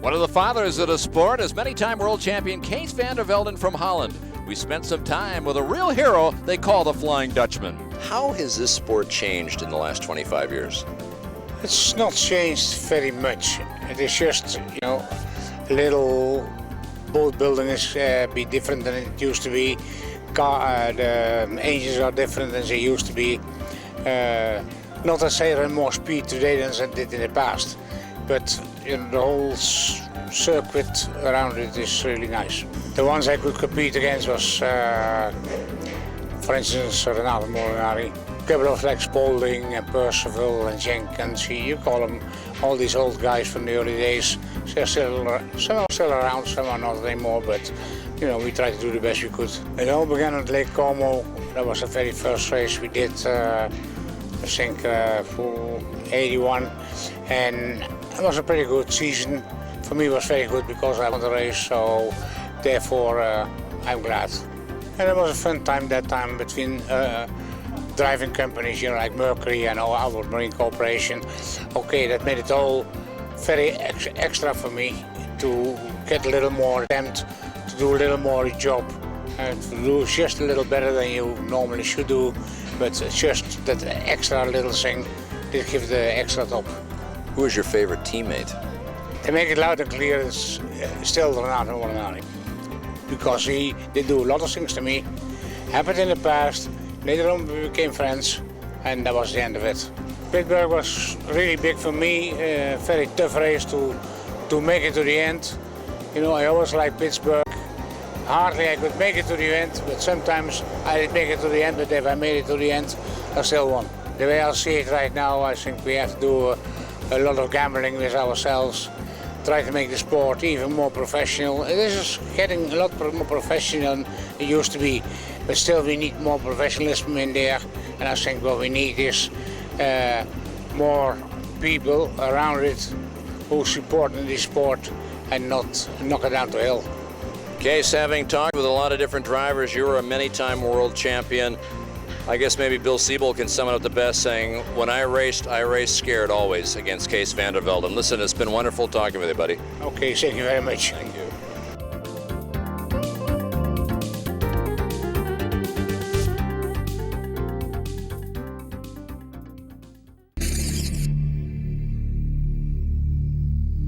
One of the fathers of the sport is many-time world champion Cees van der Velden from Holland. We spent some time with a real hero they call the Flying Dutchman. How has this sport changed in the last 25 years? It's not changed very much. It is just, a little boat building is be different than it used to be. The engines are different than they used to be. Not to say there are more speed today than they did in the past, but the whole circuit around it is really nice. The ones I could compete against was, for instance, Renato Molinari. A couple of like Spalding and Percival and Jenkins, you call them, all these old guys from the early days. Some are still around, some are not anymore, but we try to do the best we could. It all began at Lake Como. That was the very first race we did, I think, for 81, and it was a pretty good season. For me it was very good because I won the race, so therefore I'm glad. And it was a fun time that time between driving companies, like Mercury and Albert Marine Corporation. Okay, that made it all very extra for me to get a little more attempt, to do a little more job, and to do just a little better than you normally should do, but just that extra little thing did give the extra top. Who is your favorite teammate? To make it loud and clear, it's still Renato Molinari, because he did do a lot of things to me, happened in the past. Later on we became friends, and that was the end of it. Pittsburgh was really big for me, a very tough race to make it to the end. I always liked Pittsburgh. Hardly I could make it to the end, but sometimes I didn't make it to the end, but if I made it to the end, I still won. The way I see it right now, I think we have to do a lot of gambling with ourselves, try to make the sport even more professional. It is getting a lot more professional than it used to be, but still we need more professionalism in there, and I think what we need is more people around it who support in this sport and not knock it down to hell. Cees, having talked with a lot of different drivers, you were a many-time world champion. I guess maybe Bill Siebel can sum it up the best, saying, when I raced scared always against Cees van der Velden. Listen, it's been wonderful talking with you, buddy. Okay, thank you very much. Thank you.